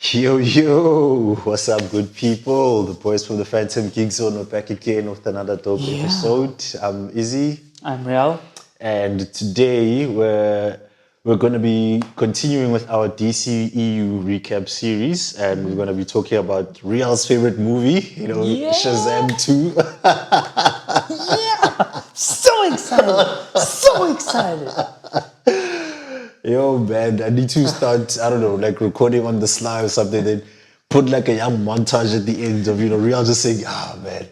Yo, yo, what's up, good people? The boys from the Phantom Geek Zone are back again with another dope episode. I'm Izzy, I'm Riyaal. and today we're going to be continuing with our DCEU recap series, and we're going to be talking about Riyaal's favorite movie, Yeah. Shazam 2. Yeah! So excited! So excited! Yo, man, I need to start, I don't know, like recording on the sly or something, then put like a young montage at the end of, Riyaal just saying, man,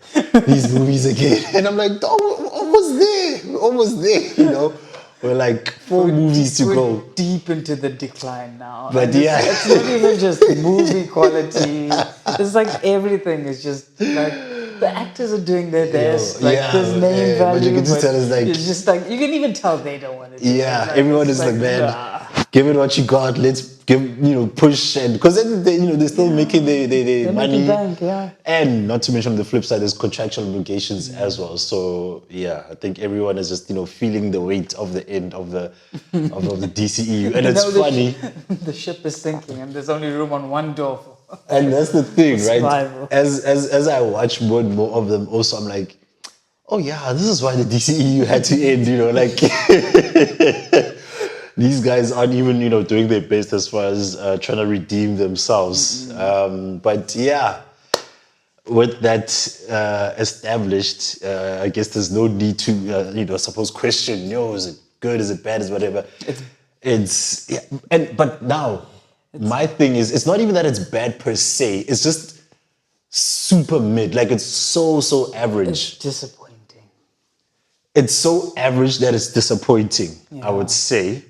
these movies again. And I'm like, oh, we're almost there. We're like four movies to We're go. deep into the decline now. But And yeah. it's not even just movie quality. It's like everything is just like the actors are doing their best. Like there's name But you value, can just tell it's like, it's just like you can even tell they don't want to do it. Like, everyone it's is like, man, nah. give it what you got. Let's give, push. And because then they're still making their They're money. making bank, yeah. And not to mention on the flip side, there's contractual obligations as well. So yeah, I think everyone is just feeling the weight of the end of the of the DCEU, and it's funny. The ship is sinking, and there's only room on one door for. And that's the thing, right? Survival. As I watch more and more of them, also I'm like, oh yeah, this is why the DCEU had to end. Like these guys aren't even doing their best as far as trying to redeem themselves. But yeah. With that established, I guess there's no need to, suppose question, is it good, is it bad, is whatever. It's yeah. But now, my thing is, it's not even that it's bad per se. It's just super mid. Like it's so average. It's disappointing. It's so average that it's disappointing. I would say.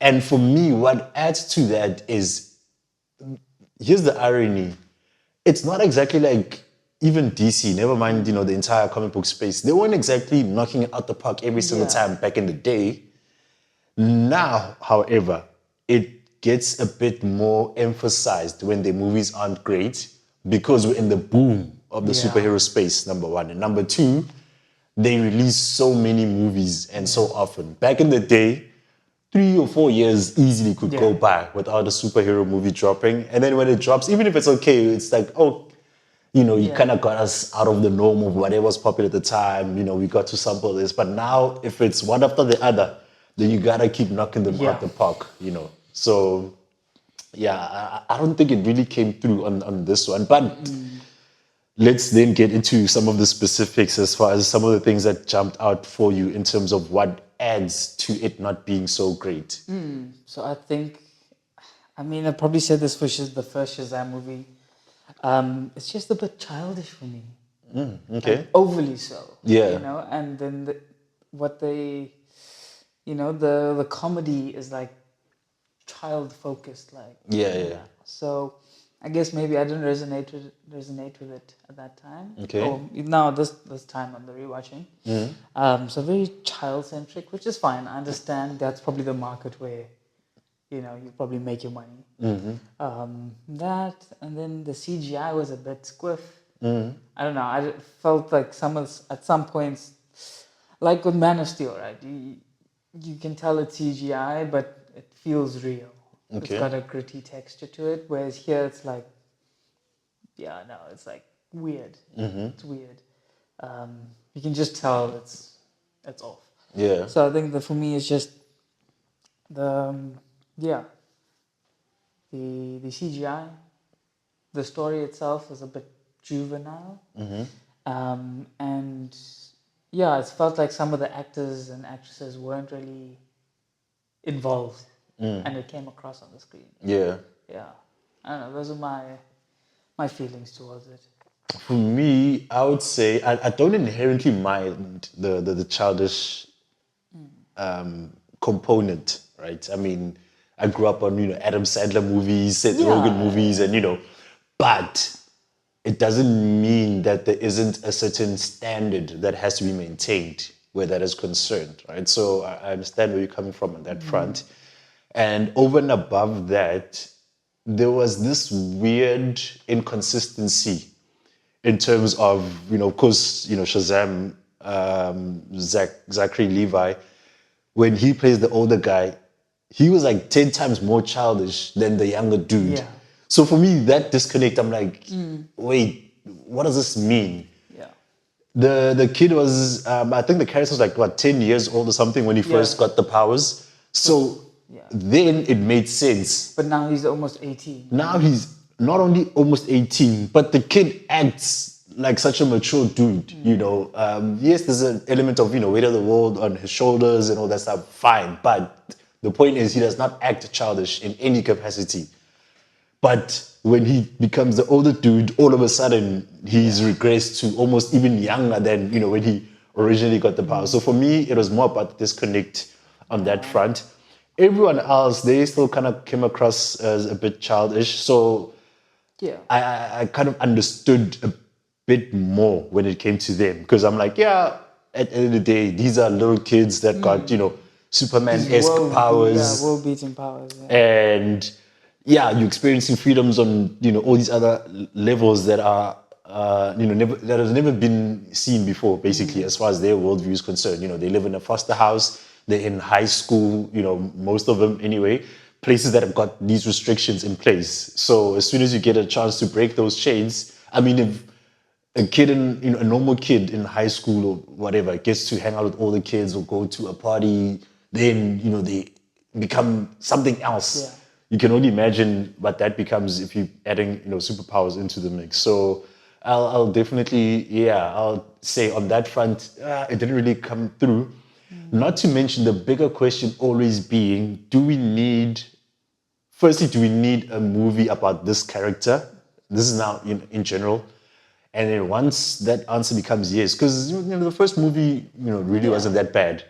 And for me, what adds to that is, here's the irony. It's not exactly like even DC, never mind, the entire comic book space. They weren't exactly knocking it out the park every single time back in the day. Now, however, it gets a bit more emphasized when the movies aren't great because we're in the boom of the superhero space, number one. And number two, they release so many movies and so often. Back in the day, 3 or 4 years easily could go by without a superhero movie dropping. And then when it drops, even if it's okay, it's like, oh, you kind of got us out of the norm of whatever was popular at the time. We got to sample this. But now, if it's one after the other, then you gotta keep knocking them out the park. So, yeah, I don't think it really came through on this one. But let's then get into some of the specifics as far as some of the things that jumped out for you in terms of what adds to it not being so great. So I think, I probably said this for the first Shazam movie. It's just a bit childish for me. Okay. Like, overly so. Yeah. And then the comedy is like child focused, like. Yeah. So I guess maybe I didn't resonate with it at that time. Okay. Or now this time on the rewatching. So very child centric, which is fine. I understand that's probably the market where you probably make your money. That, and then the CGI was a bit squiff. I don't know. I felt like at some points, like with Man of Steel, right? You can tell it's CGI, but it feels real. Okay. It's got a gritty texture to it. Whereas here, it's like, it's like weird. It's weird. You can just tell it's off. Yeah. So I think that for me, it's just the CGI, the story itself is a bit juvenile, and it felt like some of the actors and actresses weren't really involved, and it came across on the screen. Yeah. I don't know. Those are my feelings towards it. For me, I would say I don't inherently mind the childish component, right? I grew up on Adam Sandler movies, Seth Rogen movies, and but it doesn't mean that there isn't a certain standard that has to be maintained where that is concerned, right? So I understand where you're coming from on that front, and over and above that, there was this weird inconsistency in terms of, of course, Shazam, Zachary Levi, when he plays the older guy, he was like 10 times more childish than the younger dude. Yeah. So for me, that disconnect, I'm like, wait, what does this mean? Yeah. The kid was, I think the character was like, what, 10 years old or something when he first Yeah. got the powers. So Yeah. then it made sense. But now he's almost 18. Now he's not only almost 18, but the kid acts like such a mature dude, you know. Yes, there's an element of, weight of the world on his shoulders and all that stuff, fine. But the point is, he does not act childish in any capacity. But when he becomes the older dude, all of a sudden, he's regressed to almost even younger than, when he originally got the power. So for me, it was more about the disconnect on that front. Everyone else, they still kind of came across as a bit childish. So Yeah. I kind of understood a bit more when it came to them because I'm like, yeah, at the end of the day, these are little kids that got, Superman-esque powers. World-beating powers. Yeah. And yeah, you're experiencing freedoms on, all these other levels that are, that has never been seen before, basically, as far as their worldview is concerned. They live in a foster house, they're in high school, most of them anyway, places that have got these restrictions in place. So as soon as you get a chance to break those chains, I mean, if a kid a normal kid in high school or whatever gets to hang out with all the kids or go to a party, then, they become something else. Yeah. You can only imagine what that becomes if you're adding, superpowers into the mix. So I'll definitely, I'll say on that front, it didn't really come through. Not to mention the bigger question always being, firstly, do we need a movie about this character? This is now in general. And then once that answer becomes yes, because the first movie really wasn't that bad.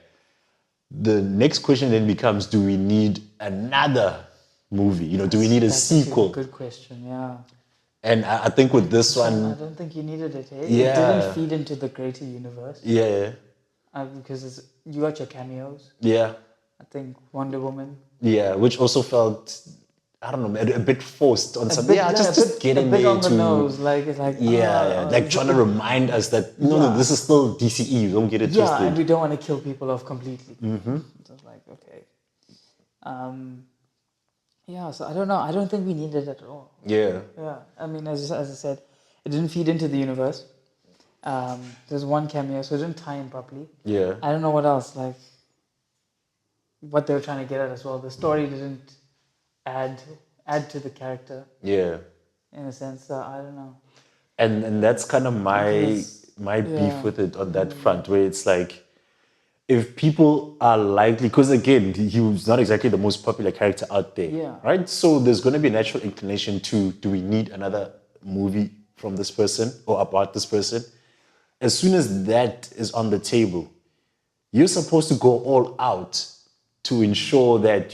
The next question then becomes: do we need another movie? Do we need a That's actually sequel? a good question. Yeah. And I think with this I one, don't think you needed it. Eh? It Yeah. didn't feed into the greater universe. yeah, Because you got your cameos. yeah, I think Wonder Woman. yeah, which also felt, I don't know, a bit forced on some. bit- Yeah, yeah, just getting a bit there on the to. nose. Like it's like Like trying to remind us that no, this is still DCEU. Don't get it yeah, and twisted. we don't want to kill people off completely. Mm-hmm. So it's like okay. Yeah, so I don't know. I don't think we need it at all. Yeah, Yeah, I mean, as I said, it didn't feed into the universe. There's one cameo, so it didn't tie in properly. yeah. I don't know what else, like, what they were trying to get at as well. The story didn't add to the character Yeah. in a sense. So I don't know. And that's kind of my beef yeah. with it on that front, where it's like, if people are likely, because again, he was not exactly the most popular character out there, Yeah. right? So there's going to be a natural inclination to, do we need another movie from this person or about this person? As soon as that is on the table, you're supposed to go all out to ensure that,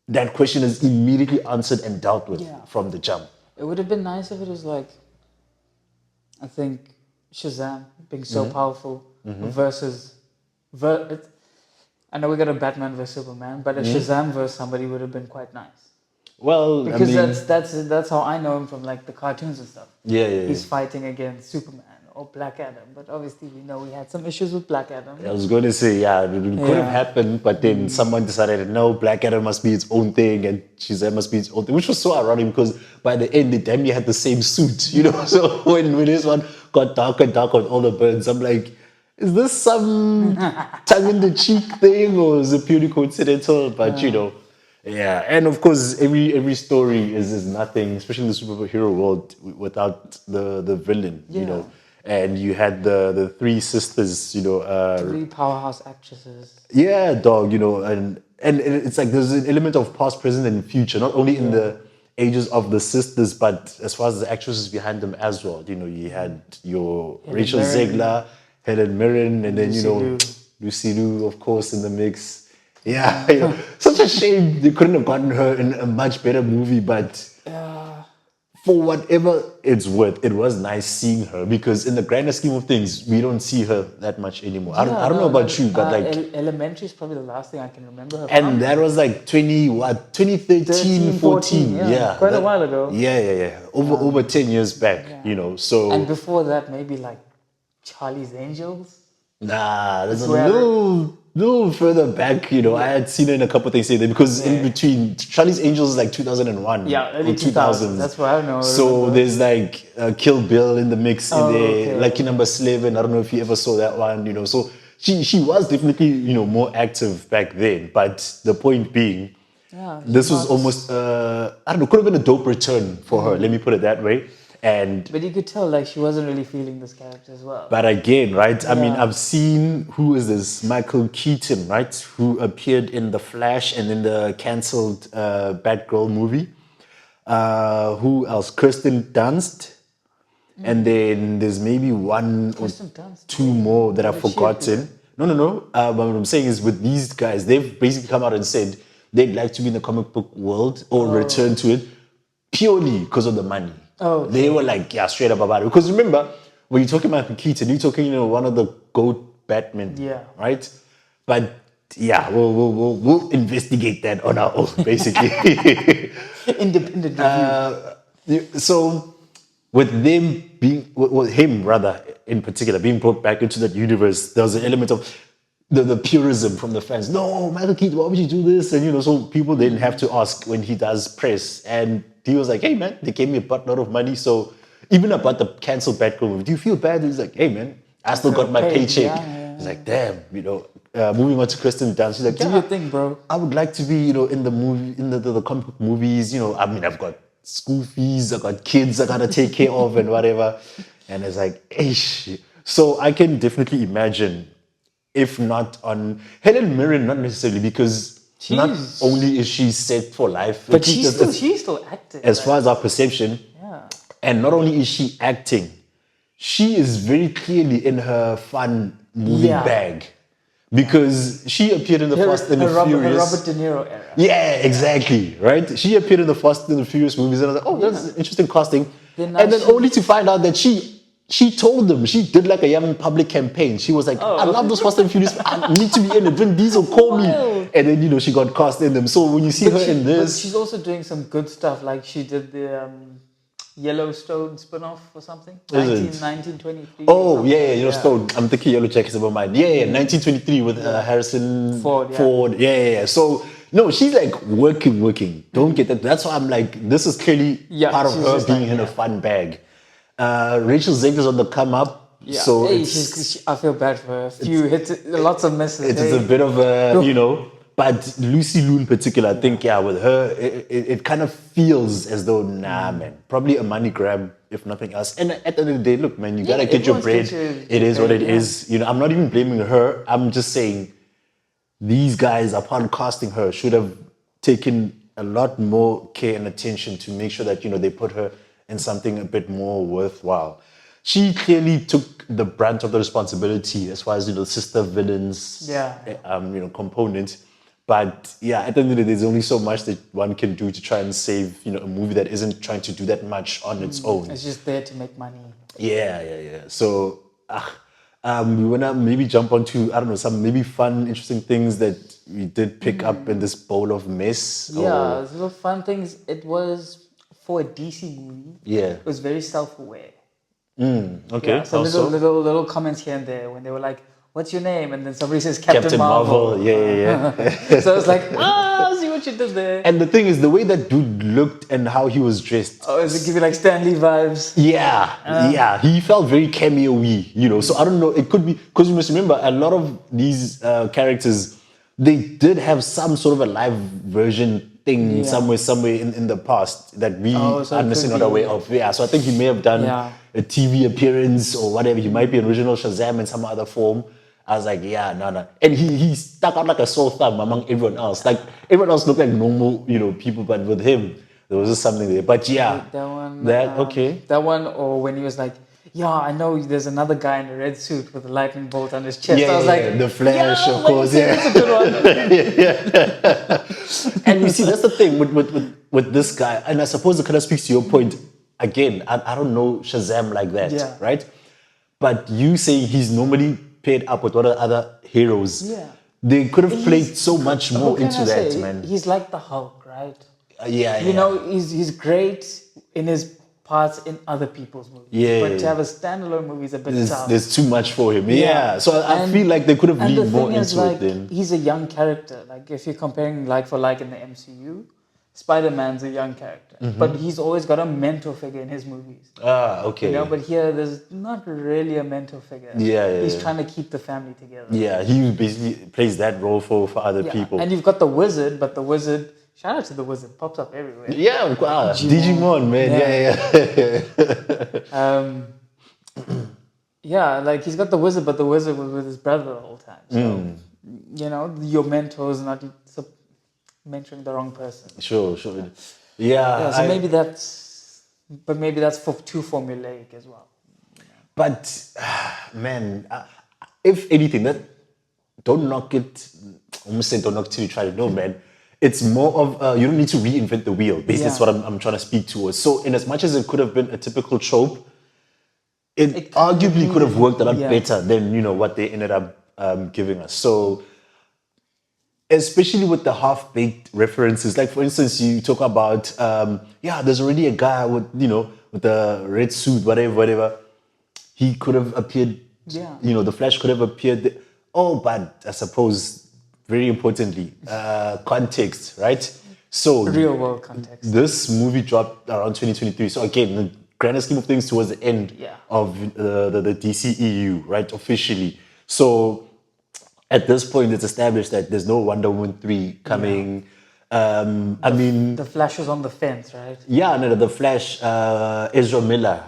that question is immediately answered and dealt with Yeah. from the jump. It would have been nice if it was like, I think, Shazam being so powerful versus. I know we got a Batman versus Superman, but a Shazam versus somebody would have been quite nice. Well, Because I mean, that's how I know him from like the cartoons and stuff. yeah. He's fighting against Superman or Black Adam, but obviously we know we had some issues with Black Adam. I was going to say, yeah, it could have happened, but then someone decided, no, Black Adam must be its own thing and Shazam must be its own thing, which was so ironic because by the end, they damn near had the same suit, So when this one got darker and darker with all the burns, I'm like, is this some tongue-in-the-cheek thing or is it purely coincidental? But, yeah. And of course, every story is nothing, especially in the superhero world, without the villain, Yeah. And you had the three sisters, Three powerhouse actresses. yeah, dog, and it's like there's an element of past, present, and future, not only in the ages of the sisters, but as far as the actresses behind them as well. You had your Rachel Mirren. Zegler, Helen Mirren, and then, Lucy Liu. Lucy Liu, of course, in the mix. Yeah, such a shame they couldn't have gotten her in a much better movie, but for whatever it's worth, it was nice seeing her because in the grander scheme of things, we don't see her that much anymore. I don't know about you, but like, Elementary is probably the last thing I can remember her and from. that was like 2013, 13, 14. yeah. Quite a while ago. Yeah. Over 10 years back, so. And before that, maybe like Charlie's Angels. Nah, there's a where- little no further back, I had seen it in a couple of things here because in between Charlie's Angels is like 2001 Yeah, early or 2000s. 2000s. That's what I know. So Remember. there's like Kill Bill in the mix in Oh, there, okay. Lucky Number 11. I don't know if you ever saw that one, So she was definitely, more active back then. But the point being, Yeah, this she's was not. almost, I don't know, could have been a dope return for her. Let me put it that way. And But you could tell like she wasn't really feeling this character as well. but again, right? I mean, Yeah. I've seen who is this Michael Keaton, right? Who appeared in The Flash and in the cancelled Batgirl movie. Who else? Kirsten Dunst. And then there's maybe one or Kristen Dunst. two more that What I've did she appear forgotten. No. What I'm saying is with these guys, they've basically come out and said they'd like to be in the comic book world or return to it purely because of the money. Oh, They were like, yeah, straight up about it. Because remember, when you're talking about Keaton, you're talking, one of the GOAT Batman, Yeah. right? But yeah, we'll investigate that on our own, basically. Independent review. So with them being, with him rather in particular, being brought back into that universe, there was an element of the purism from the fans. No, Michael Keaton, why would you do this? And so people didn't have to ask when he does press. And he was like, hey man, they gave me a buttload of money. So even about the cancelled Batgirl movie, do you feel bad? He's like, hey man, I still got my paid, paycheck. yeah. He's like, damn, moving on to Kristen Dunst. She's like, Do your thing, bro. I would like to be, in the movie, in the comic book movies. I mean, I've got school fees, I've got kids I gotta take care of and whatever. And it's like, ish. So I can definitely imagine, if not on Helen Mirren, not necessarily because not She's- only is she set for life, But at least she's still acting. as far as our perception, Yeah. and not only is she acting, she is very clearly in her fun movie Yeah. bag. Because she appeared in the Fast and the her Furious. Robert De Niro era. Yeah, exactly. Right? She appeared in the Fast and the Furious movies, and I was like, oh, that's an interesting casting. Then And then she- only to find out that she told them, she did like a young public campaign. She was like, I love those Fast and Furious. I need to be in it. Vin Diesel, call me. Wild. And then, she got cast in them. So when you see her in But this, she's also doing some good stuff. Like she did the Yellowstone spin-off or something. Is it? 1923. oh, yeah, Stone. I'm thinking Yellow Jackets about mine. Yeah, 1923 with Harrison Ford, yeah. Yeah. So, no, she's like working. Don't get that. That's why I'm like, this is clearly Yeah, part of she's her just being like, in a fun bag. Rachel Zegler's on the come up. Yeah. So Hey, it's, I feel bad for her. A few hits, lots of misses. it's a bit of a, but Lucy Liu in particular, I think, with her, it kind of feels as though, nah, man, probably a money grab, if nothing else. And at the end of the day, look, man, you gotta get your everyone's bread. get It is what paid, it is. I'm not even blaming her. I'm just saying these guys, upon casting her, should have taken a lot more care and attention to make sure that, they put her in something a bit more worthwhile. She clearly took the brunt of the responsibility as far as, the sister villains, component. But yeah, at the end of the day, there's only so much that one can do to try and save, a movie that isn't trying to do that much on its own. It's just there to make money. Yeah. So, we wanna maybe jump onto, I don't know, some maybe fun, interesting things that we did pick up in this bowl of mess. Yeah, little fun things. It was for a DC movie. Yeah. It was very self-aware. Okay. Yeah, so also, little comments here and there when they were like, "What's your name?" and then somebody says Captain, Captain Marvel. Yeah. So it's like, see what you did there. And the thing is, the way that dude looked and how he was dressed. Oh, does it give you like Stanley vibes? Yeah, he felt very cameo-y, So I don't know, it could be, because you must remember, a lot of these characters, they did have some sort of a live version thing somewhere in the past that we so are it missing could not be- aware of. Yeah, so I think he may have done a TV appearance or whatever. He might be an original Shazam in some other form. I was like, yeah, no. And he stuck out like a sore thumb among everyone else. Like, everyone else looked like normal, people, but with him, there was just something there. But yeah, That one. okay. That one, or when he was like, "Yeah, I know there's another guy in a red suit with a lightning bolt on his chest." I was like, the Flash, yeah, of course, That's a good one. And you see, that's the thing with this guy, and I suppose it kind of speaks to your point. Again, I don't know Shazam like that, Yeah. right? But you say he's normally paired up with what are other heroes. Yeah. They could have played so much more What can into I that, say? man. He's like the Hulk, right? Yeah. You know, he's great in his parts in other people's movies. Yeah. But to have a standalone movie is a bit tough. There's too much for him. Yeah. So I feel like they could have and the leaned more thing is, into like, it then. he's a young character. Like, if you're comparing like for like in the MCU, Spider-Man's a young character. But he's always got a mentor figure in his movies. Ah, okay. You know, but here there's not really a mentor figure. Yeah. He's trying to keep the family together. Yeah, he basically plays that role for other people. And you've got the wizard, but the wizard, shout out to the wizard, pops up everywhere. Yeah, Digimon, man. Yeah, like he's got the wizard, but the wizard was with his brother the whole time. So, you know, your mentor is not mentoring the wrong person. Sure. Yeah. So maybe that's for too formulaic as well. But, man, if anything, don't knock it. Almost say don't knock it till you try to know, man. It's more of you don't need to reinvent the wheel. Basically, that's what I'm trying to speak towards. So, in as much as it could have been a typical trope, it arguably could have worked a lot better than what they ended up giving us. So, especially with the half-baked references, like for instance, you talk about there's already a guy with with the red suit, whatever. He could have appeared. Yeah. The Flash could have appeared. But I suppose very importantly, context, right? So real world context. This movie dropped around 2023. So again, in the grander scheme of things, towards the end of the DCEU, right? Officially. So at this point, it's established that there's no Wonder Woman 3 coming. I mean, the Flash was on the fence, right? Yeah, no, the Flash, Ezra Miller,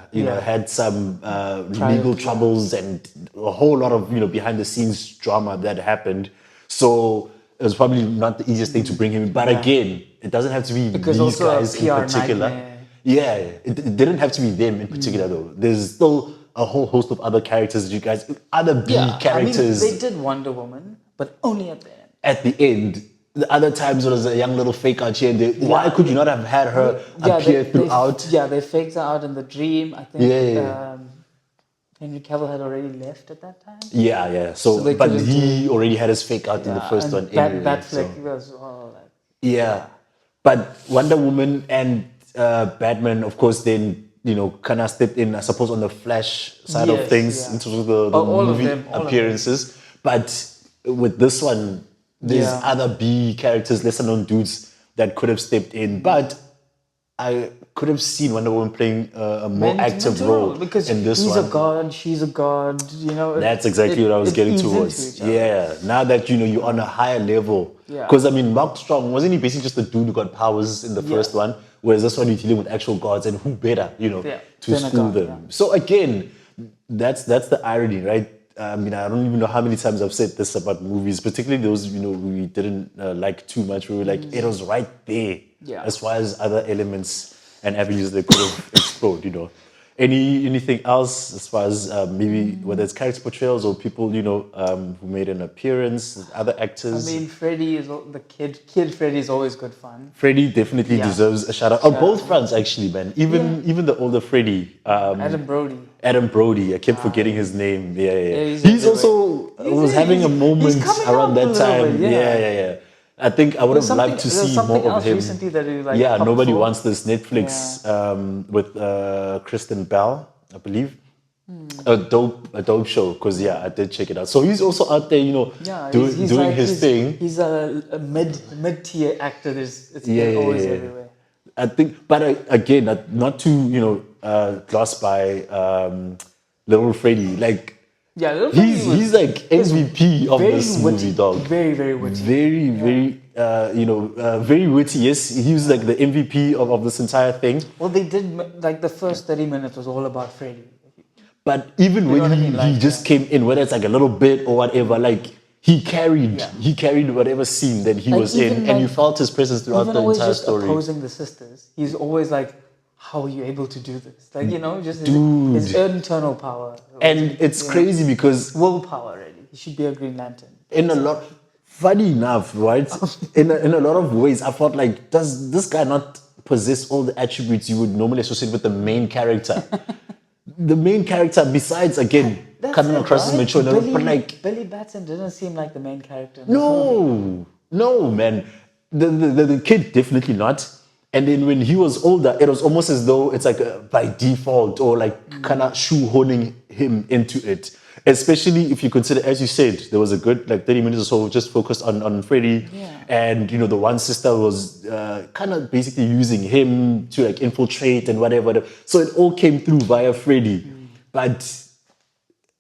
had some legal troubles and a whole lot of behind the scenes drama that happened. So it was probably not the easiest thing to bring him in. But again, it doesn't have to be because these guys in particular. Nightmare. Yeah, it didn't have to be them in particular though. There's still a whole host of other characters that you guys, other B characters. I mean, they did Wonder Woman, but only at the end. At the end. The other times there was a young little fake out here and there. Why could you not have had her appear throughout? They faked her out in the dream. I think Henry Cavill had already left at that time. Yeah. So but he already had his fake out in the first one. Batfleck was But Wonder Woman and Batman, of course, then kind of stepped in, I suppose, on the Flash side of things in terms of the movie appearances. But with this one, there's other B characters, lesser known dudes that could have stepped in, but I could have seen Wonder Woman playing a more active role because in this he's one. a god, she's a god. That's exactly what I was getting towards. Yeah, now that you're on a higher level. Because I mean, Mark Strong, wasn't he basically just a dude who got powers in the first one? Whereas this one you're dealing with actual gods, and who better, to school them. Yeah. So again, that's the irony, right? I mean, I don't even know how many times I've said this about movies, particularly those we didn't like too much. We were like, it was right there, as far as other elements and avenues they could have explored. Anything else as far as maybe whether it's character portrayals or people who made an appearance, other actors. I mean, Freddy is the kid. Freddy is always good fun. Freddy definitely deserves a shout out on both fronts, actually, man. Even the older Freddy, Adam Brody. Adam Brody, I kept forgetting his name. Yeah. He's also was having a moment around that time. Yeah. I think I would have liked to see more of him. Recently that nobody wants this Netflix with Kristen Bell, I believe. A dope show, because I did check it out. So he's also out there, doing his thing. He's a mid-tier actor. It's always everywhere. I think, but again, not to gloss by Little Freddy. Like, he's like MVP of this movie, dog. Very, very witty. Very, very witty. Yes, he was like the MVP of this entire thing. Well, they did, like, the first 30 minutes was all about Freddy. But even when he just came in, whether it's like a little bit or whatever, like, he carried whatever scene that he was in, and you felt his presence throughout the entire story. Even opposing the sisters, he's always like, how are you able to do this? Like, just his internal power. And it's crazy because... willpower, really. He should be a Green Lantern. Funny enough, right? in a lot of ways, I felt like, does this guy not possess all the attributes you would normally associate with the main character? The main character, besides, again, coming across as mature, but like... Billy Batson didn't seem like the main character. No, man. The kid, definitely not. And then when he was older, it was almost as though it's like by default or like kind of shoehorning him into it. Especially if you consider, as you said, there was a good like 30 minutes or so just focused on Freddie. Yeah. And, the one sister was kind of basically using him to like infiltrate and whatever. So it all came through via Freddie. But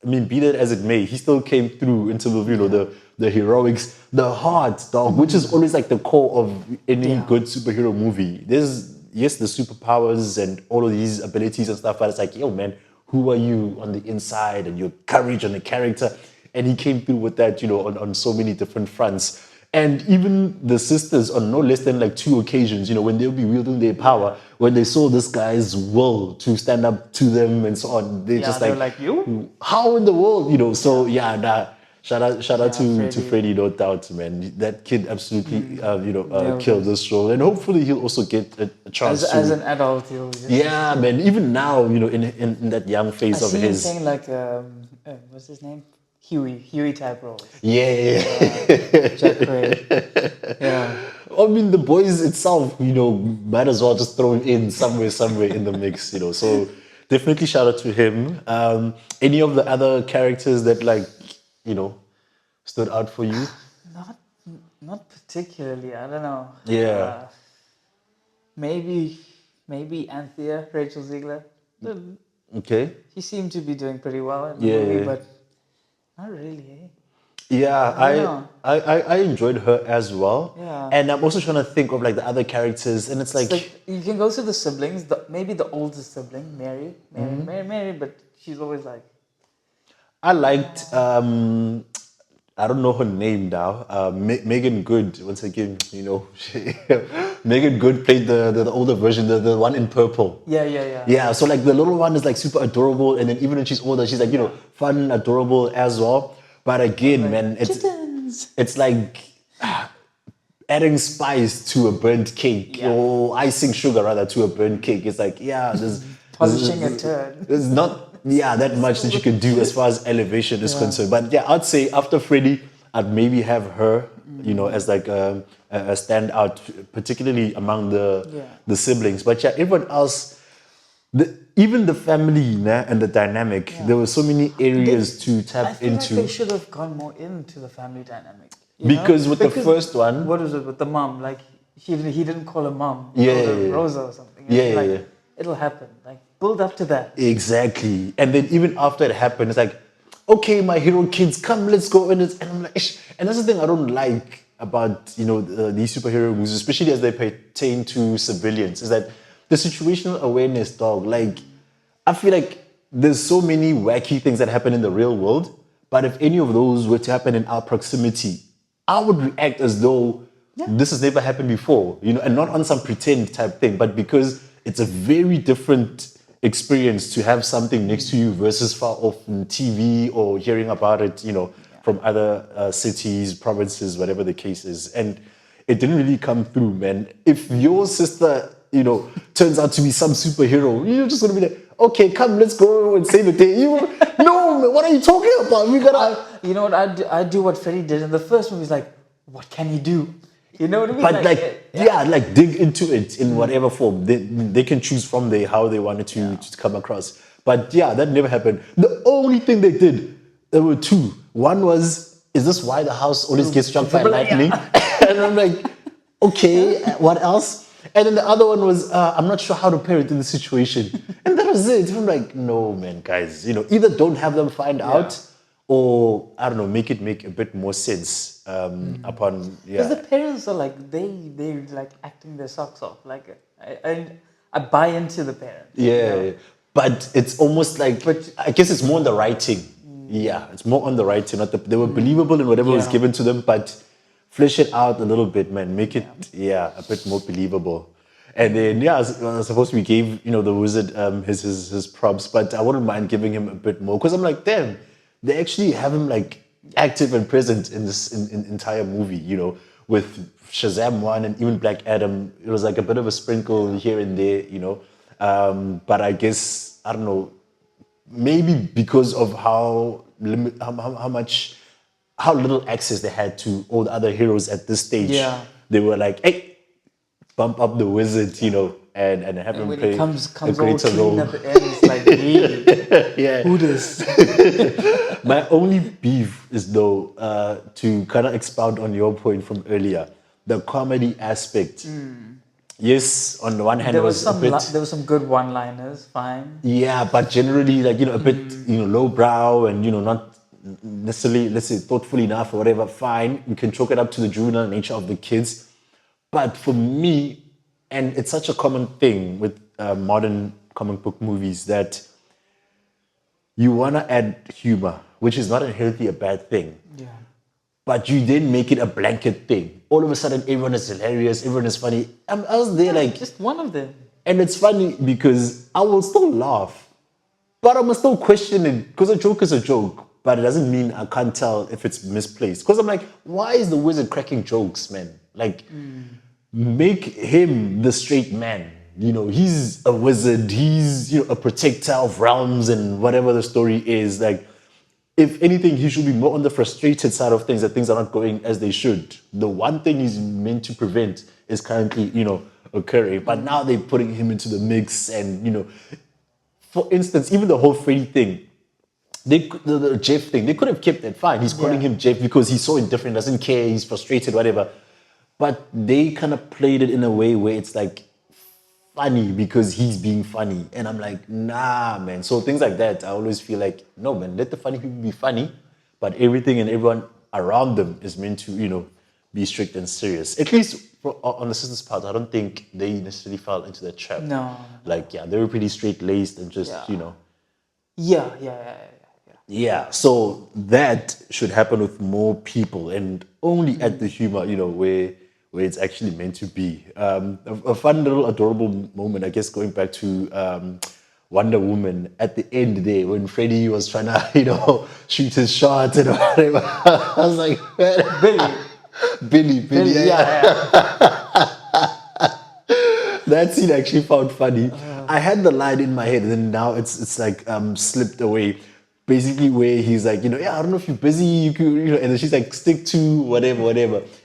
I mean, be that as it may, he still came through in terms of, the heroics, the heart, dog, which is always like the core of any good superhero movie. There's, yes, the superpowers and all of these abilities and stuff, but it's like, yo, man, who are you on the inside and your courage and the character? And he came through with that, on so many different fronts. And even the sisters, on no less than like two occasions, when they'll be wielding their power, when they saw this guy's will to stand up to them and so on, they just they're like, like, you? how in the world, So yeah, nah, shout out to Freddie. Freddie, no doubt, man. That kid absolutely, Nailed killed it. this role, and hopefully he'll also get a chance As to. an adult, he'll just, Yeah, man. Even now, in that young I phase of see him his. playing like what's his name? Huey type roles. Yeah. Jack Quaid. Yeah. I mean, the boys itself, might as well just throw him in somewhere in the mix, So definitely shout out to him. Any of the other characters that like, stood out for you? Not not particularly. I don't know. Yeah. Maybe Anthea, Rachel Ziegler. Okay. She seemed to be doing pretty well in the Yeah. movie, but not really. Eh? Yeah, I don't know. I enjoyed her as well. Yeah. And I'm also trying to think of like the other characters, and it's like, It's like you can go to the siblings. Maybe the oldest sibling, Mary, but she's always like, I liked I don't know her name now. Megan Good. Once again, Megan Good played the older version, the one in purple. yeah. Yeah, so like the little one is like super adorable, and then even when she's older, she's like fun, adorable as well. But again, man, chickens. it's like adding spice to a burnt cake Yeah. or icing sugar rather to a burnt cake. It's like Polishing a turd. there's not that much that you can do as far as elevation is concerned. But yeah, I'd say after Freddie, I'd maybe have her, as like a standout, particularly among the siblings. But yeah, everyone else, even the family and the dynamic, there were so many areas to tap I feel into. like they should have gone more into the family dynamic. you know? Because with the first one, What was it with the mom? Like he didn't call her mom. He Yeah, called her yeah, yeah. Rosa or something. Yeah, Like, yeah. It'll happen. Like build up to that. exactly. And then even after it happened, it's like, okay, my hero kids, come, let's go. And I'm like, Ish. And that's the thing I don't like about these superhero movies, especially as they pertain to civilians, is that the situational awareness, dog. Like, I feel like there's so many wacky things that happen in the real world, but if any of those were to happen in our proximity, I would react as though this has never happened before, and not on some pretend type thing, but because it's a very different experience to have something next to you versus far off on TV or hearing about it, from other cities, provinces, whatever the case is. And it didn't really come through, man. If your sister, turns out to be some superhero, you're just gonna be like, okay, come, let's go and save the day. No, man, what are you talking about? We gotta. You know what? I do what Freddie did in the first movie. He's like, what can he do? You know what I mean? But like dig into it in whatever form. They can choose from there how they wanted to come across. But yeah, that never happened. The only thing they did, there were two. One was, is this why the house always gets struck by lightning? And I'm like, okay, what else? And then the other one was, I'm not sure how to parent in the situation. And that was it. I'm like, no, man, guys, either don't have them find out, or I don't know, make it make a bit more sense upon Because the parents are like they like acting their socks off. Like I buy into the parents. Yeah, but it's almost like, I guess it's more on the writing. Yeah, it's more on the writing. They were believable in whatever was given to them, but flesh it out a little bit, man. Make it a bit more believable. And then I suppose we gave the wizard his props, but I wouldn't mind giving him a bit more because I'm like, damn, they actually have him like active and present in this entire movie. With Shazam 1 and even Black Adam, it was like a bit of a sprinkle here and there. But I guess I don't know. Maybe because of how little access they had to all the other heroes at this stage, they were like, hey, bump up the wizard, and have And him when he play comes a all greater clean role. at the end, it's like, really? Yeah. Who this? My only beef is though, to kind of expound on your point from earlier, the comedy aspect. Yes, on the one hand, it was a bit, There was some good one-liners, fine. yeah, but generally, like, a bit, lowbrow and, not necessarily, let's say, thoughtful enough or whatever. Fine, you can chalk it up to the juvenile nature of the kids. But for me, and it's such a common thing with modern comic book movies that you want to add humor, which is not inherently a bad thing. Yeah. But you didn't make it a blanket thing. All of a sudden, everyone is hilarious, everyone is funny. I was there like, Just one of them. and it's funny because I will still laugh, but I'm still question it because a joke is a joke, but it doesn't mean I can't tell if it's misplaced. Because I'm like, why is the wizard cracking jokes, man? Like, make him the straight man. He's a wizard. He's a protector of realms and whatever the story is. Like, if anything, he should be more on the frustrated side of things, that things are not going as they should. The one thing he's meant to prevent is currently, occurring. But now they're putting him into the mix, and for instance, even the whole Freddy thing, the Jeff thing, they could have kept it fine. He's calling him Jeff because he's so indifferent, doesn't care, he's frustrated, whatever. But they kind of played it in a way where it's like funny because he's being funny. And I'm like, nah, man. So things like that, I always feel like, no, man, let the funny people be funny, but everything and everyone around them is meant to, be strict and serious. At least on the sisters' part, I don't think they necessarily fell into that trap. No. Like, yeah, they were pretty straight-laced and just, Yeah. Yeah, so that should happen with more people and only at the humor, where it's actually meant to be. A fun little adorable moment, I guess, going back to Wonder Woman at the end there when Freddy was trying to, shoot his shot and whatever. I was like, Billy, Yeah. that scene actually found funny. I had the line in my head, and then now it's like slipped away. Basically, where he's like, yeah, I don't know if you're busy, you could, and then she's like, stick to whatever,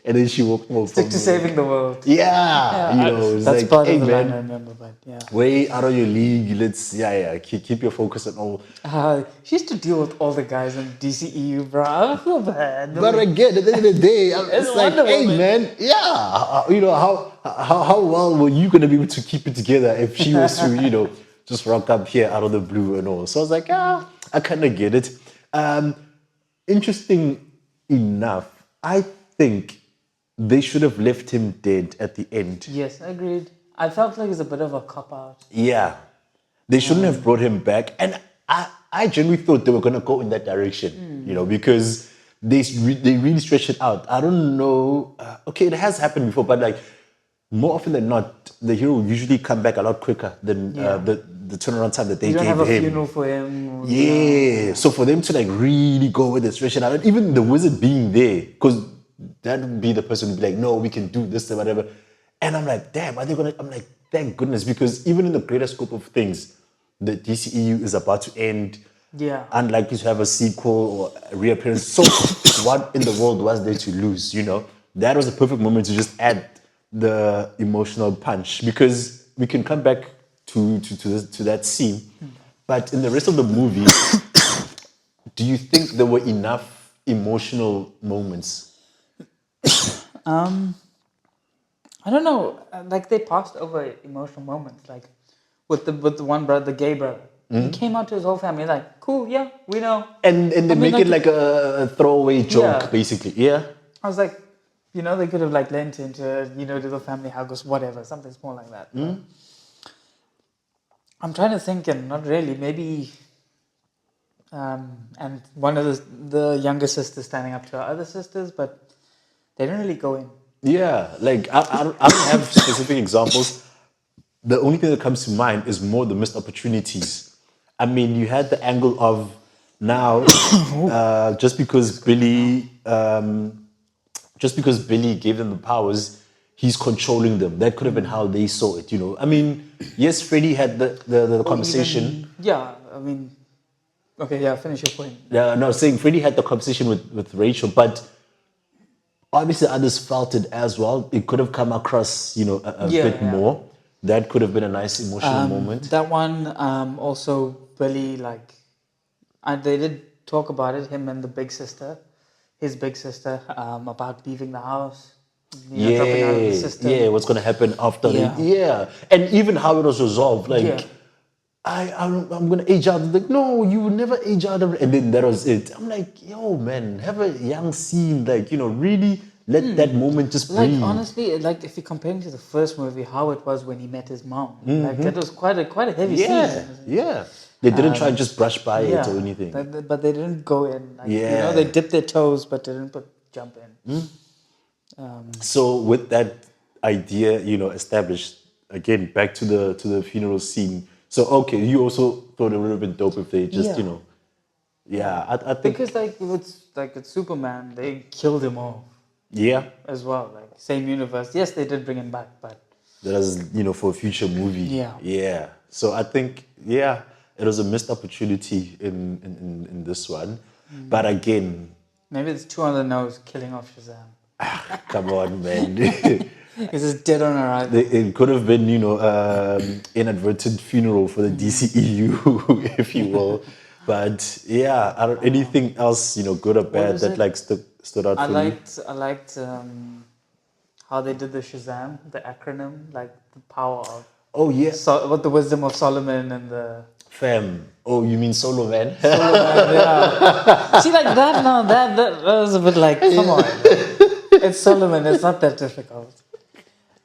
and then she walked more. Stick to saving the world. Yeah, it's that's like, part hey of the line I man, remember, but yeah. way out of your league. Let's keep your focus on all. She used to deal with all the guys in DCEU, bro. I feel bad. But again, at the end of the day, it's like, Wonder hey Woman. man, how well were you gonna be able to keep it together if she was to just rock up here out of the blue and all? So I was like, I kind of get it. Interesting enough, I think they should have left him dead at the end. Yes, agreed. I felt like it's a bit of a cop out. Yeah, they shouldn't have brought him back, and I genuinely thought they were gonna go in that direction, because they really stretched it out. I don't know. Okay, it has happened before, but like more often than not, the hero will usually come back a lot quicker than the turnaround time that they You don't gave have a him. funeral for him. Yeah. So for them to like really go with the stretch it out, even the wizard being there, because that would be the person who'd be like, no, we can do this and whatever. And I'm like, damn, are they gonna? I'm like, thank goodness, because even in the greater scope of things, the DCEU is about to end. Yeah. Unlikely to have a sequel or a reappearance. So what in the world was there to lose? That was a perfect moment to just add the emotional punch, because we can come back to that scene. But in the rest of the movie, do you think there were enough emotional moments? I don't know. Like they passed over emotional moments. Like with the one brother, the gay brother. He came out to his whole family like, cool, yeah, we know. And they make it like a throwaway joke, Yeah. basically. Yeah. I was like, they could have like lent into, to the family hugs, whatever, something small like that. But I'm trying to think, and not really. Maybe, and one of the younger sisters standing up to her other sisters, but they didn't really go in. Yeah, like I don't have specific examples. The only thing that comes to mind is more the missed opportunities. I mean, you had the angle of now, just because Billy gave them the powers, he's controlling them. That could have been how they saw it. I mean, yes, Freddy had the conversation. Okay, yeah, finish your point. No, saying Freddy had the conversation with Rachel, but Obviously, others felt it as well. It could have come across, a Yeah, bit yeah. more. That could have been a nice emotional moment. That one also really like, they did talk about it, him and the big sister, his big sister, about leaving the house, dropping out of the Yeah, yeah. system. What's gonna happen after the Yeah. yeah, and even how it was resolved. Yeah. Like, I'm gonna age out. Like, no, you will never age out. And then that was it. I'm like, yo, man, have a young scene. Like, really let that moment just Like breathe. honestly, like if you compare it to the first movie, how it was when he met his mom, like it was quite a heavy Yeah, scene. yeah. They didn't try and just brush by it or Yeah, anything. but they didn't go in. Like they Yeah. dipped their toes, but they didn't jump in. So with that idea, established again, back to the funeral scene. So okay, you also thought it would have been dope if they just, Yeah, yeah. I think because with Superman, they killed him off yeah, as well. Like same universe. Yes, they did bring him back, but that was for a future movie. yeah, Yeah. So I think yeah, it was a missed opportunity in this one, but again, maybe it's two on the nose, killing off Shazam. come on, man. This is dead on arrival. It could have been, inadvertent funeral for the DCEU, if you will. But yeah, anything else, good or What bad is that it? like stood out for you? I liked how they did the Shazam, the acronym, like the power of Oh yeah, what the wisdom of Solomon and the fam. Oh, you mean Solo Man? Solomon. Yeah, see, like that now, that was a bit like, come on, it's Solomon. It's not that difficult.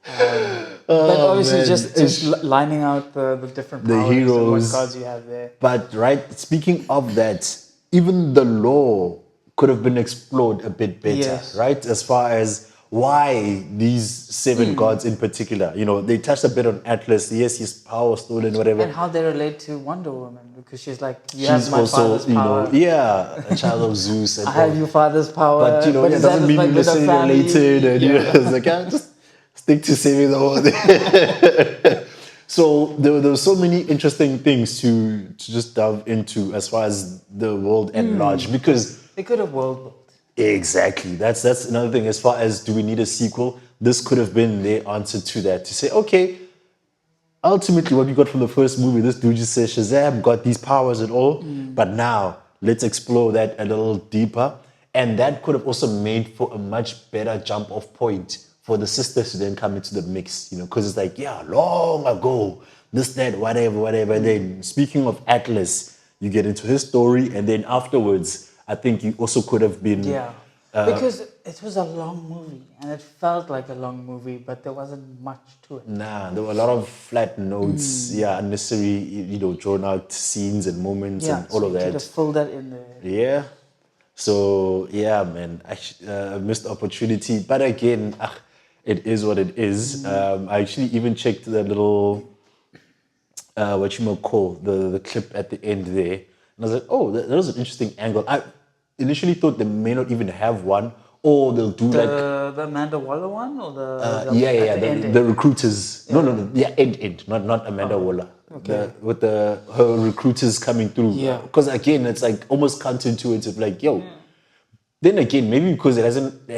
But Oh obviously, man, just lining out the different the powers and what heroes. cards you have there. But right, speaking of that, even the law could have been explored a bit better, Yes. right? As far as why these seven gods in particular, they touched a bit on Atlas. Yes, his power stolen, whatever. And how they relate to Wonder Woman, because she's like, you have She's my also, father's power, yeah, a child of Zeus and I have all. your father's power, But yeah, is that doesn't mean like you're with the necessarily family? related. And Yeah. it's like, just stick to saving the world. So there were so many interesting things to just delve into as far as the world at large, because They could have world built. exactly. That's another thing. As far as do we need a sequel, this could have been their answer to that. To say, okay, ultimately what we got from the first movie, this dude just says Shazam got these powers and all, but now let's explore that a little deeper. And that could have also made for a much better jump off point for the sisters to then come into the mix, because it's like, yeah, long ago, this, that, whatever, whatever. And then speaking of Atlas, you get into his story, and then afterwards, I think you also could have been Yeah. Because it was a long movie and it felt like a long movie, but there wasn't much to it. nah, there were a lot of flat notes, yeah, unnecessary, drawn out scenes and moments Yeah, and all so of you could have that. filled that in there. Yeah. So yeah, man, I missed opportunity, but again, it is what it is. I actually even checked the little what you might call the clip at the end there, and I was like, oh, that was an interesting angle. I initially thought they may not even have one, or they'll do like The Amanda Waller one or yeah, yeah, at yeah. the end? The recruiters. No, no, no. Yeah, end. Not Amanda Waller. okay. With her recruiters coming through. Yeah. Because again, it's like almost counterintuitive. Like, yo. Then again, maybe because it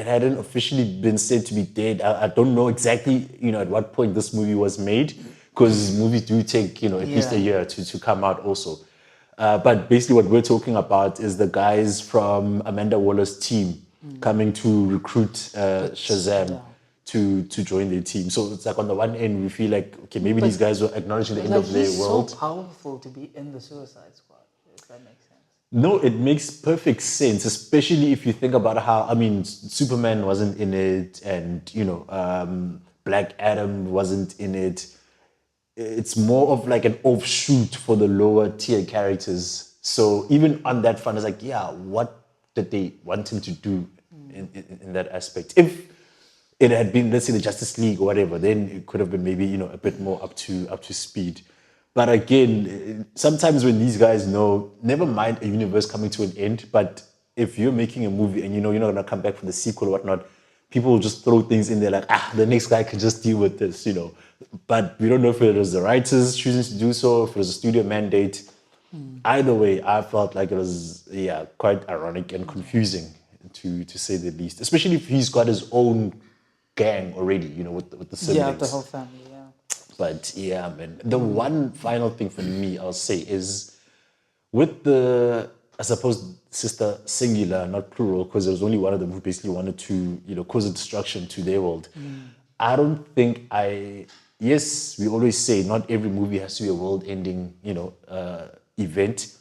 hadn't officially been said to be dead. I don't know exactly, at what point this movie was made. Because movies do take, at least a Yeah. year to come out also. But basically, what we're talking about is the guys from Amanda Waller's team coming to recruit Shazam yeah. to join their team. So it's like on the one end, we feel like, okay, maybe these guys were acknowledging the end Like of their he's world. so powerful to be in the Suicide Squad, if that makes sense. No, it makes perfect sense, especially if you think about how, I mean, Superman wasn't in it, and, Black Adam wasn't in it. It's more of like an offshoot for the lower tier characters. So even on that front, it's like, yeah, what did they want him to do in that aspect? If it had been, let's say, the Justice League or whatever, then it could have been maybe a bit more up to speed. But again, sometimes when these guys know, never mind a universe coming to an end, but if you're making a movie and you're not gonna come back for the sequel or whatnot, people will just throw things in there like, the next guy can just deal with this. But we don't know if it was the writers choosing to do so, if it was a studio mandate. Either way, I felt like it was, yeah, quite ironic and confusing to say the least. Especially if he's got his own gang already, with the siblings. Yeah, the whole family. Yeah. But yeah, man. The one final thing for me, I'll say, is with the, I suppose, sister singular, not plural, because there was only one of them who basically wanted to, cause a destruction to their world. I don't think yes, we always say not every movie has to be a world-ending, event.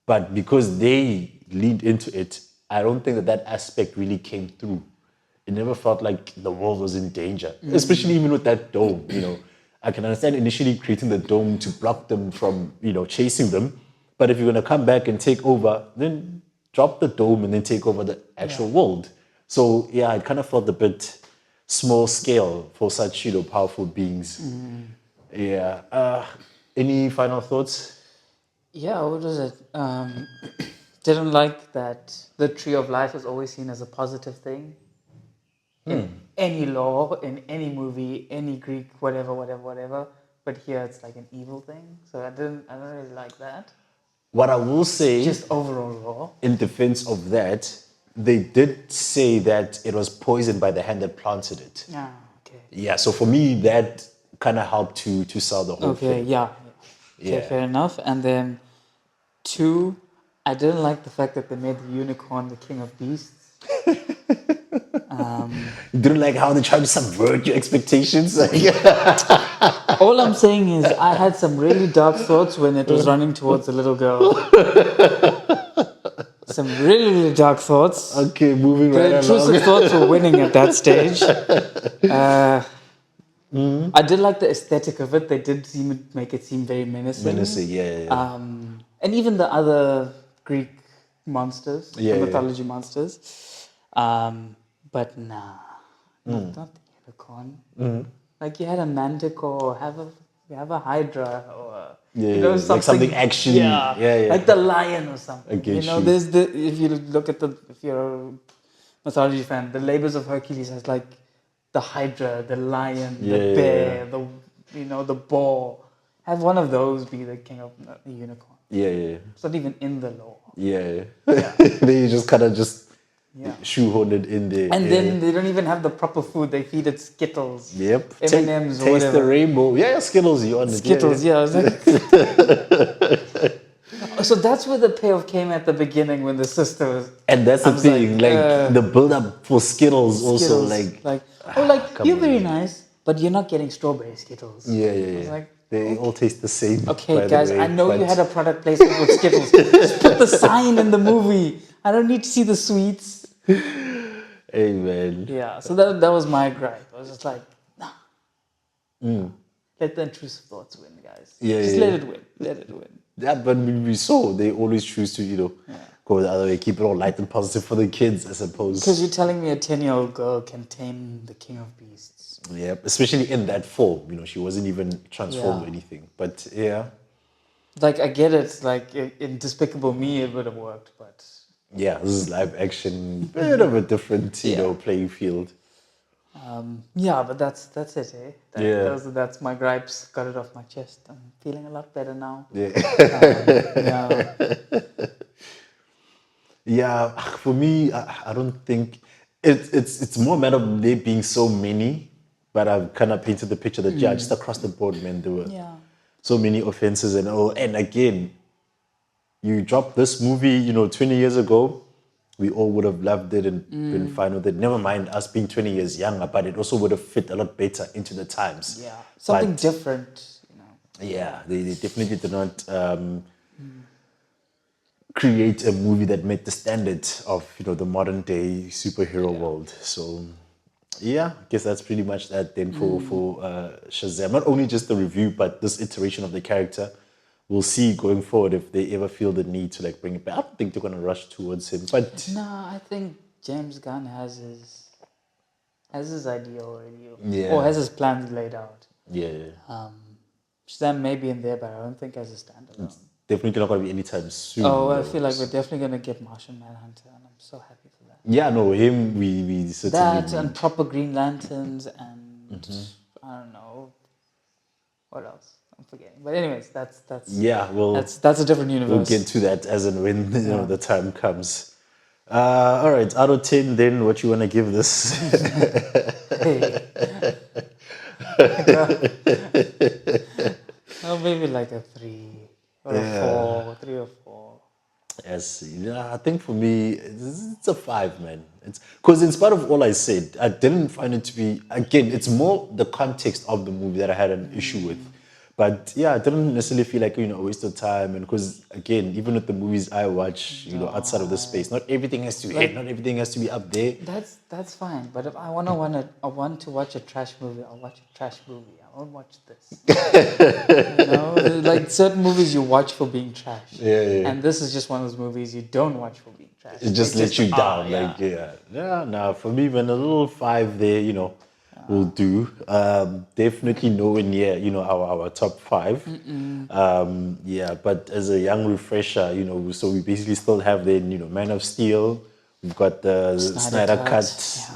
But because they leaned into it, I don't think that aspect really came through. It never felt like the world was in danger, especially even with that dome. I can understand initially creating the dome to block them from, chasing them. But if you're going to come back and take over, then drop the dome and then take over the actual world. So yeah, it kind of felt a bit small scale for such, powerful beings. Yeah. Any final thoughts? Yeah, what was it? Didn't like that the tree of life is always seen as a positive thing. In any law, in any movie, any Greek, whatever. But here it's like an evil thing. So I don't really like that. What I will say, Just overall law. in defense of that, they did say that it was poisoned by the hand that planted it. Ah, okay. Yeah, so for me, that kind of helped to sell the whole Okay, thing. yeah. Okay, Yeah. fair enough. And then 2, I didn't like the fact that they made the unicorn the king of beasts. You didn't like how they tried to subvert your expectations? All I'm saying is I had some really dark thoughts when it was running towards the little girl. Some really, really dark thoughts. Okay, moving The right intrusive along. thoughts were winning at that stage. I did like the aesthetic of it. They did make it seem very menacing. Menacing, yeah. And even the other Greek monsters, Yeah, the yeah. mythology monsters. But nah, not the unicorn. Like you had a manticore, you have a hydra, or Yeah, like something action. Yeah. like the lion or something. Okay, There's if you look at if you're a mythology fan, the labors of Hercules has like the hydra, the lion, the bear, the boar. Have one of those be the king of the unicorn. Yeah. It's not even in the law. Yeah. Yeah. They just kind of Yeah. shoehorned it in there. And then they don't even have the proper food. They feed it Skittles. Yep. M&Ms or Taste whatever. the rainbow. Yeah, Skittles, you on it. Skittles, yeah. I was like, so that's where the payoff came at the beginning when the sister was. And that's the thing, the build up for Skittles also, Skittles, come you're on, very man. nice, but you're not getting strawberry Skittles. Yeah. I was like, They all taste the same. by okay, the guys, way, I know you but- had a product placement with Skittles. Just put the sign in the movie. I don't need to see the sweets. Hey, man. Yeah, so that was my gripe. I was just like, nah. Let the intrusive thoughts win, guys. Yeah, Just yeah, let yeah. it win. Let it win. Yeah, but we saw they always choose to, go the other way, keep it all light and positive for the kids, I suppose. Because you're telling me a 10-year-old girl can tame the king of beasts. Yeah, especially in that form, she wasn't even transformed or Yeah. anything. But yeah, Like, I get it. Like, in Despicable Me, it would have worked, but... yeah, this is live action, bit of a different, playing field. Yeah, but that's it, eh? Yeah. That's my gripes. Got it off my chest. I'm feeling a lot better now. Yeah. Yeah. Yeah, for me, I don't think it's more a matter of there being so many, but I've kind of painted the picture that just across the board, man, there were Yeah. so many offenses and all. And again, you dropped this movie, 20 years ago, we all would have loved it and been fine with it. Never mind us being 20 years younger, but it also would have fit a lot better into the times. Yeah. Something But- different, Yeah, they definitely did not create a movie that met the standard of the modern day superhero world. So yeah, I guess that's pretty much that then for Shazam. Not only just the review, but this iteration of the character. We'll see going forward if they ever feel the need to bring it back. I don't think they're gonna rush towards him, but Nah, I think James Gunn has his idea already. Yeah. Or has his plans laid out. yeah, Shazam may be in there, but I don't think as a standalone. definitely not gonna be anytime soon. Oh, I though. feel like we're definitely going to get Martian Manhunter, and I'm so happy for that. Yeah, no, him we certainly That and proper Green Lanterns and I don't know what else. I'm forgetting. But anyways, that's yeah, well, that's a different universe. we'll get to that as and when the time comes. All right, out of 10, then what you want to give this? Hey. Oh, maybe like a 3 or a 4, 3 or 4. Yes, yeah, I think for me, it's a 5, man. It's because in spite of all I said, I didn't find it to be, again, it's more the context of the movie that I had an issue with. But yeah, I didn't necessarily feel like, a waste of time. And because, again, even with the movies I watch, outside of the space, not everything has to hit, not everything has to be up there. That's fine. But if I want to watch a trash movie, I'll watch a trash movie. I won't watch this. Like certain movies you watch for being trash. Yeah. And this is just one of those movies you don't watch for being trash. It just It's lets you down. yeah. Like, yeah. Nah, for me, when a little 5 there, will do. Definitely nowhere near, our top 5. Yeah, but as a young refresher, so we basically still have then, Man of Steel. We've got the Snyder Cut,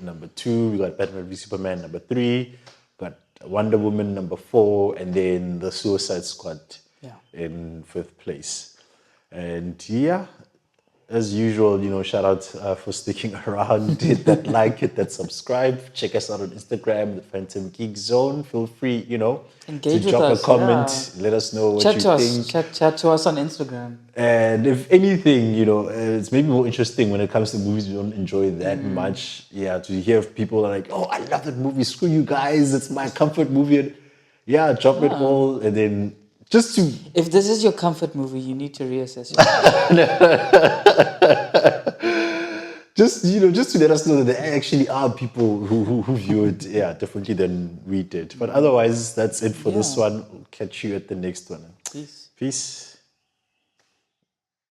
number 2. We got Batman v Superman, number 3. Got Wonder Woman, number 4. And then the Suicide Squad Yeah. in 5th place. And yeah, as usual, shout out for sticking around. Hit that like, hit that subscribe. Check us out on Instagram, the Phantom Geek Zone. Feel free, to Engage with drop a us, comment. Let us know what Chat you to us. think. Chat to us on Instagram. And if anything, it's maybe more interesting when it comes to movies we don't enjoy that much. Yeah, to hear people are like, oh, I love that movie. Screw you guys. It's my comfort movie. And yeah, drop it all. And then just to If this is your comfort movie, you need to reassess your just to let us know that there actually are people who view it differently than we did. But otherwise, that's it for this one. We'll catch you at the next one. Peace. Peace.